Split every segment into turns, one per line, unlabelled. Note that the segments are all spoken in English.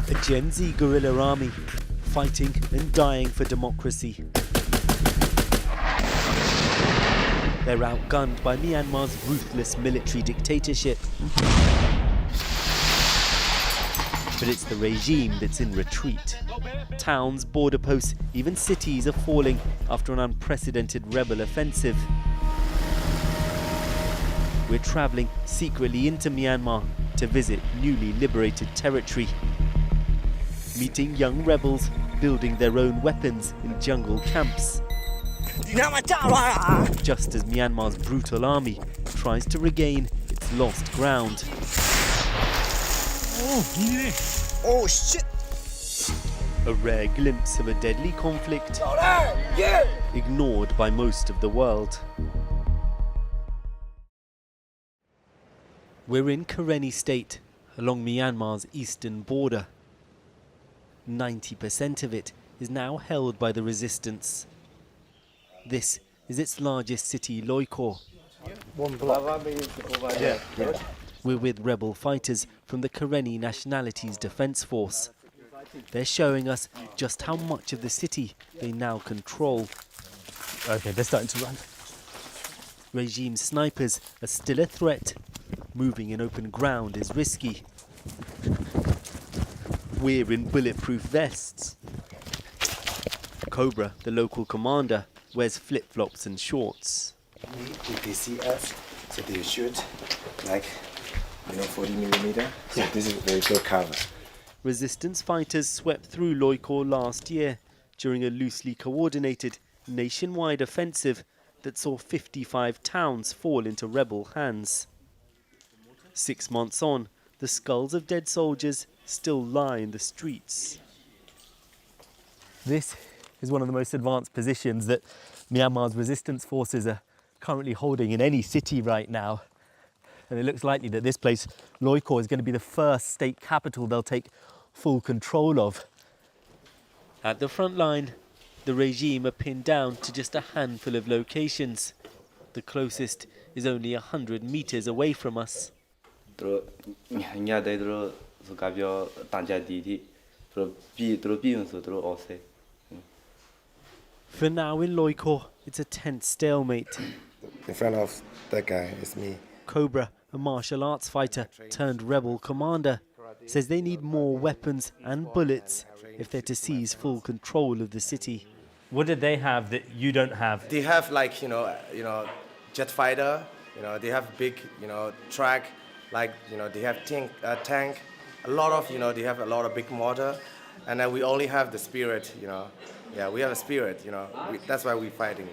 A Gen Z guerrilla army, fighting and dying for democracy. They're outgunned by Myanmar's ruthless military dictatorship. But it's the regime that's in retreat. Towns, border posts, even cities are falling after an unprecedented rebel offensive. We're travelling secretly into Myanmar to visit newly liberated territory. Meeting young rebels building their own weapons in jungle camps. Just as Myanmar's brutal army tries to regain its lost ground.
Oh shit!
A rare glimpse of a deadly conflict ignored by most of the world. We're in Karenni state, along Myanmar's eastern border. 90% of it is now held by the resistance. This is its largest city, Loikor.
One block.
We're with rebel fighters from the Karenni Nationalities Defence Force. They're showing us just how much of the city they now control.
Okay, they're starting to run.
Regime snipers are still a threat. Moving in open ground is risky. We're in bulletproof vests. Cobra, the local commander, wears flip-flops and shorts.
If they see us, so they shoot like 40mm. So this is very good cover.
Resistance fighters swept through Loikor last year during a loosely coordinated nationwide offensive that saw 55 towns fall into rebel hands. 6 months on, the skulls of dead soldiers still lie in the streets.
This is one of the most advanced positions that Myanmar's resistance forces are currently holding in any city right now. And it looks likely that this place, Loikor, is going to be the first state capital they'll take full control of.
At the front line, the regime are pinned down to just a handful of locations. The closest is only 100 meters away from us.
For
now in Loikor, it's a tense stalemate.
In front of that guy is me.
Cobra, a martial arts fighter turned rebel commander, says they need more weapons and bullets if they're to seize full control of the city.
What did they have that you don't have?
They have like jet fighter. They have big track. Like they have tank. A lot of they have a lot of big mortar, and then we only have the spirit. Yeah, we have a spirit. That's why we're fighting.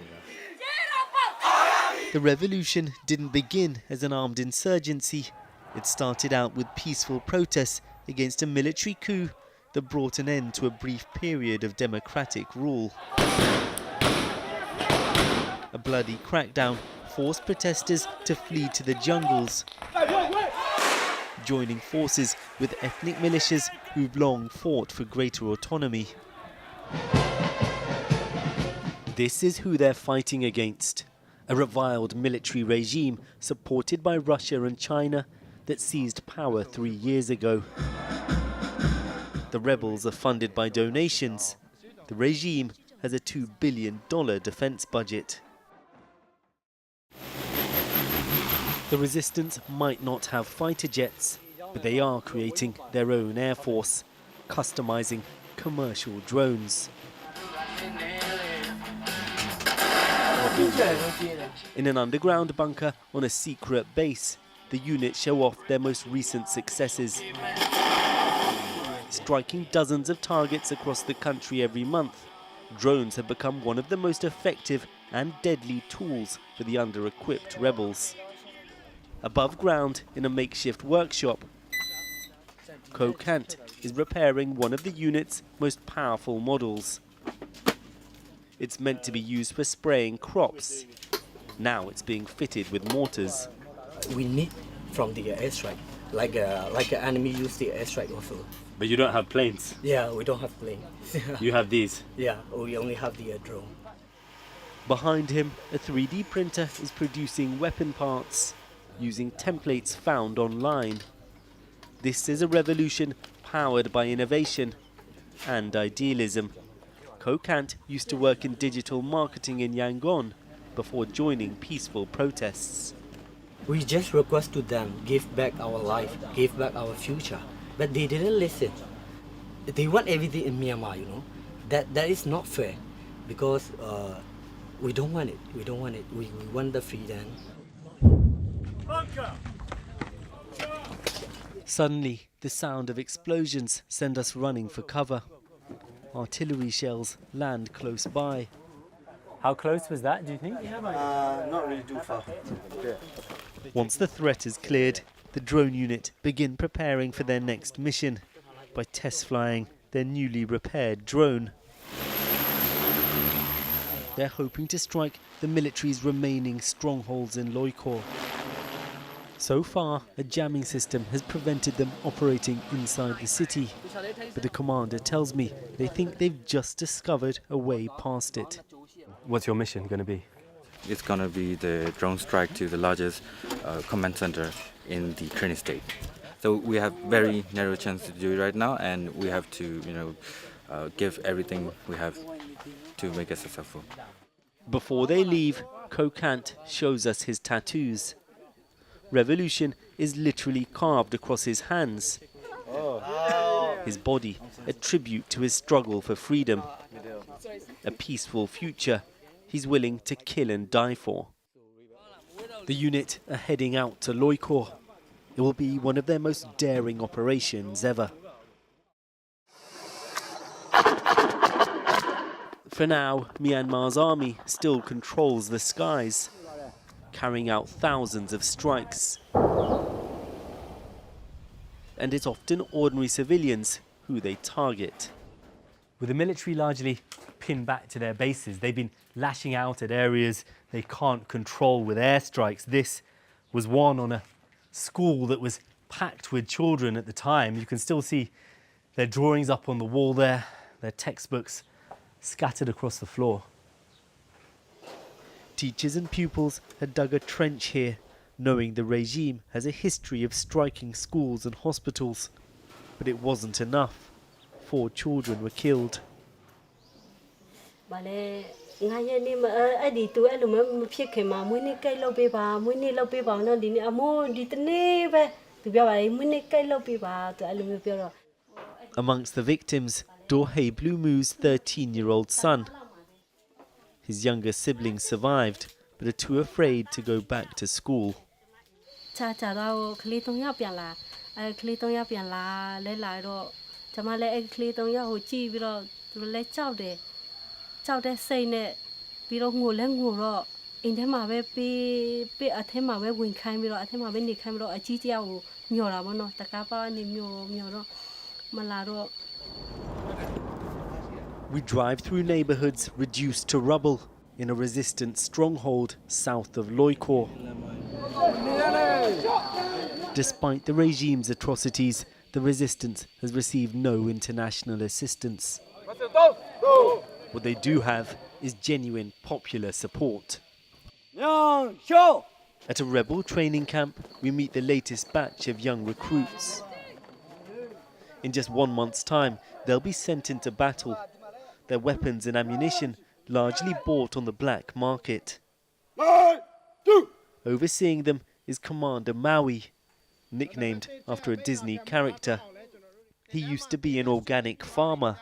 The revolution didn't begin as an armed insurgency. It started out with peaceful protests against a military coup that brought an end to a brief period of democratic rule. A bloody crackdown forced protesters to flee to the jungles, joining forces with ethnic militias who've long fought for greater autonomy. This is who they're fighting against. A reviled military regime supported by Russia and China that seized power 3 years ago. The rebels are funded by donations. The regime has a $2 billion defense budget. The resistance might not have fighter jets, but they are creating their own air force, customizing commercial drones. In an underground bunker on a secret base, the units show off their most recent successes. Striking dozens of targets across the country every month, drones have become one of the most effective and deadly tools for the under-equipped rebels. Above ground, in a makeshift workshop, Ko Kant is repairing one of the unit's most powerful models. It's meant to be used for spraying crops. Now it's being fitted with mortars.
We need from the airstrike, like an enemy use the airstrike also.
But you don't have planes?
Yeah, we don't have planes.
You have these?
Yeah, we only have the drone.
Behind him, a 3D printer is producing weapon parts using templates found online. This is a revolution powered by innovation and idealism. Ko Kant used to work in digital marketing in Yangon before joining peaceful protests.
We just request to them, give back our life, give back our future. But they didn't listen. They want everything in Myanmar, you know. That is not fair because we don't want it. We don't want it. We want the freedom.
Suddenly, the sound of explosions send us running for cover. Artillery shells land close by.
How close was that, do you think?
Not really too far.
Once the threat is cleared, the drone unit begin preparing for their next mission by test flying their newly repaired drone. They're hoping to strike the military's remaining strongholds in Loikor. So far, a jamming system has prevented them operating inside the city. But the commander tells me they think they've just discovered a way past it.
What's your mission going to be?
It's going to be the drone strike to the largest command center in the Ukrainian state. So we have very narrow chance to do it right now, and we have to, give everything we have to make it successful.
Before they leave, Ko Kant shows us his tattoos. Revolution is literally carved across his hands. His body, a tribute to his struggle for freedom. A peaceful future he's willing to kill and die for. The unit are heading out to Loikor. It will be one of their most daring operations ever. For now, Myanmar's army still controls the skies, carrying out thousands of strikes. And it's often ordinary civilians who they target.
With the military largely pinned back to their bases, they've been lashing out at areas they can't control with airstrikes. This was one on a school that was packed with children at the time. You can still see their drawings up on the wall there, their textbooks scattered across the floor.
Teachers and pupils had dug a trench here, knowing the regime has a history of striking schools and hospitals. But it wasn't enough. 4 children were killed. Amongst the victims, Dorhe Blue Moo's 13-year-old son. His younger siblings survived, but are too afraid to go back to school. We drive through neighborhoods reduced to rubble in a resistant stronghold south of Loikor. Despite the regime's atrocities, the resistance has received no international assistance. What they do have is genuine popular support. At a rebel training camp, we meet the latest batch of young recruits. In just 1 month's time, they'll be sent into battle. Their weapons and ammunition largely bought on the black market. Overseeing them is Commander Maui, nicknamed after a Disney character. He used to be an organic farmer.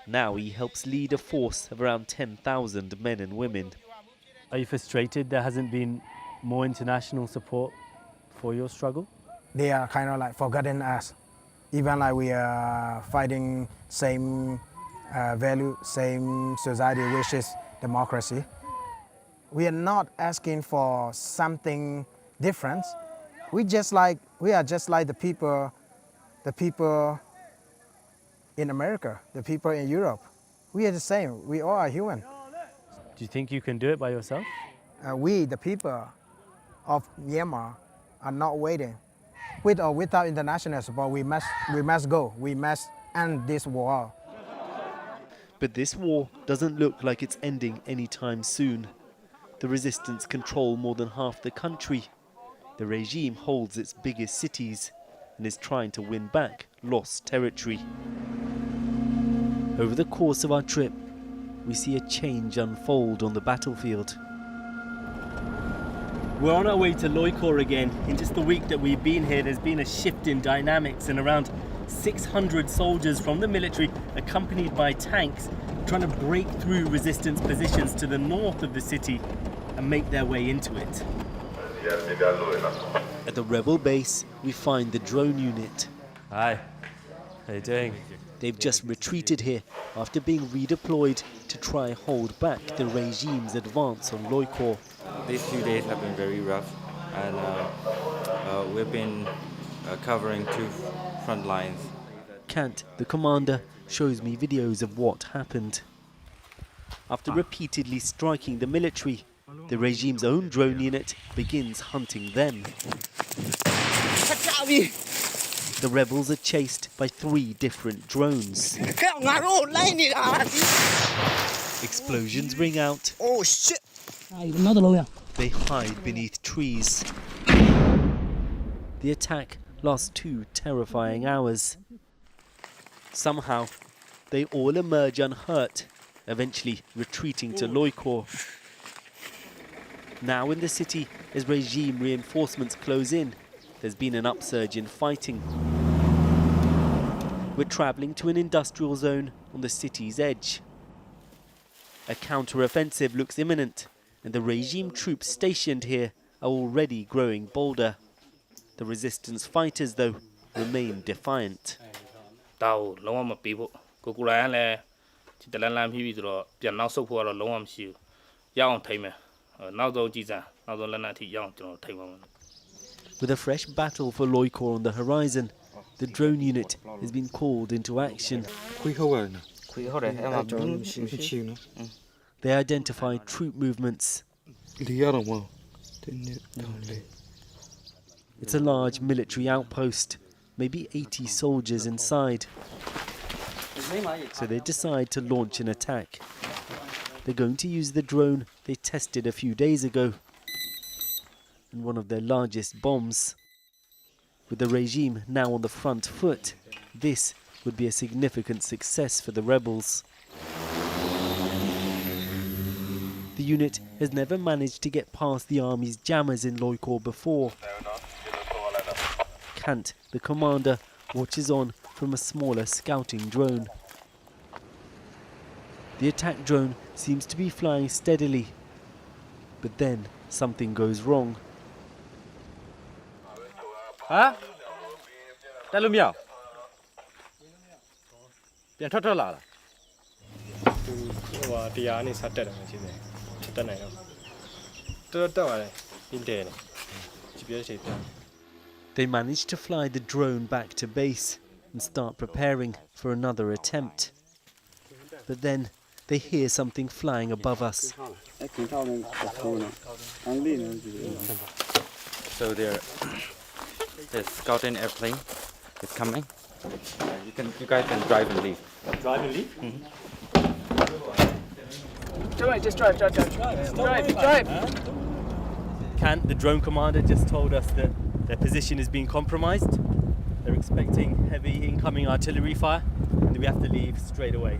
Now he helps lead a force of around 10,000 men and women.
Are you frustrated there hasn't been more international support for your struggle?
They are kind of like forgotten us. Even like we are fighting same value, same society, which is democracy. We are not asking for something different. We are just like the people in America, the people in Europe. We are the same. We all are human.
Do you think you can do it by yourself?
We, the people of Myanmar, are not waiting. With or without international support, we must go. We must end this war.
But this war doesn't look like it's ending anytime soon. The resistance control more than half the country. The regime holds its biggest cities. and is trying to win back lost territory. Over the course of our trip, we see a change unfold on the battlefield.
We're on our way to Loikor again. In just the week that we've been here, there's been a shift in dynamics, and around 600 soldiers from the military, accompanied by tanks, trying to break through resistance positions to the north of the city and make their way into it.
At the rebel base, we find the drone unit.
Hi, how you doing?
They've just retreated here after being redeployed to try hold back the regime's advance on Loikor.
These 2 days have been very rough, and we've been covering 2 front lines.
Kant, the commander, shows me videos of what happened. After repeatedly striking the military, the regime's own drone unit begins hunting them. The rebels are chased by 3 different drones. Explosions ring out.
Oh shit!
They hide beneath trees. The attack lasts 2 terrifying hours. Somehow, they all emerge unhurt, eventually retreating to Loikor. Now in the city, as regime reinforcements close in, there's been an upsurge in fighting. We're travelling to an industrial zone on the city's edge. A counter-offensive looks imminent, and the regime troops stationed here are already growing bolder. The resistance fighters, though, remain defiant. With a fresh battle for Loikor on the horizon, the drone unit has been called into action. They identify troop movements. It's a large military outpost, maybe 80 soldiers inside. So they decide to launch an attack. They're going to use the drone they tested a few days ago, and one of their largest bombs. With the regime now on the front foot, this would be a significant success for the rebels. The unit has never managed to get past the army's jammers in Loikor before. Kant, the commander, watches on from a smaller scouting drone. The attack drone seems to be flying steadily, but then something goes wrong.
Huh?
They manage to fly the drone back to base and start preparing for another attempt. But then they hear something flying above us.
So the scouting airplane is coming. You guys can drive and leave.
Drive and leave?
Just drive.
Kant, the drone commander, just told us that their position is being compromised. They're expecting heavy incoming artillery fire, and we have to leave straight away.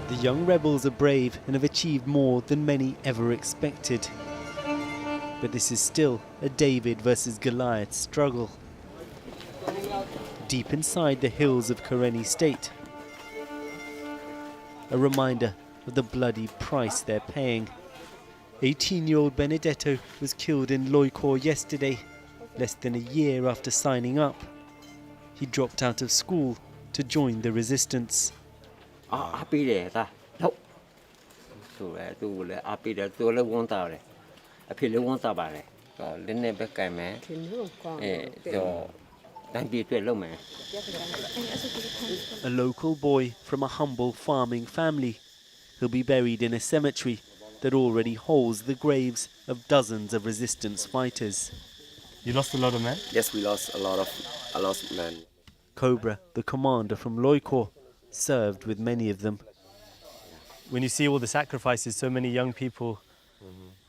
The young rebels are brave and have achieved more than many ever expected. But this is still a David versus Goliath struggle. Deep inside the hills of Karenni State, a reminder of the bloody price they're paying. 18-year-old Benedetto was killed in Loikor yesterday, less than a year after signing up. He dropped out of school to join the resistance. A local boy from a humble farming family. He'll be buried in a cemetery that already holds the graves of dozens of resistance fighters.
You lost a lot of men?
Yes, we lost a lot of men.
Cobra, the commander from Loikor, served with many of them.
When you see all the sacrifices so many young people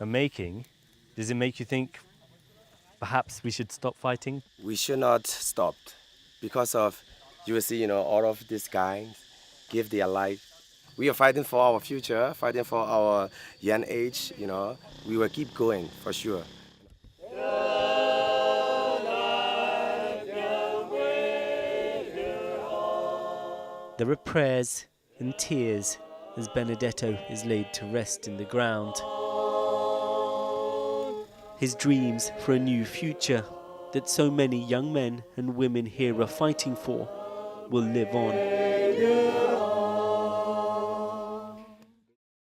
are making, does it make you think perhaps we should stop fighting?
We should not stop because of, you will see, all of these guys give their life. We are fighting for our future, fighting for our young age, We will keep going for sure.
There are prayers and tears as Benedetto is laid to rest in the ground. His dreams for a new future that so many young men and women here are fighting for will live on.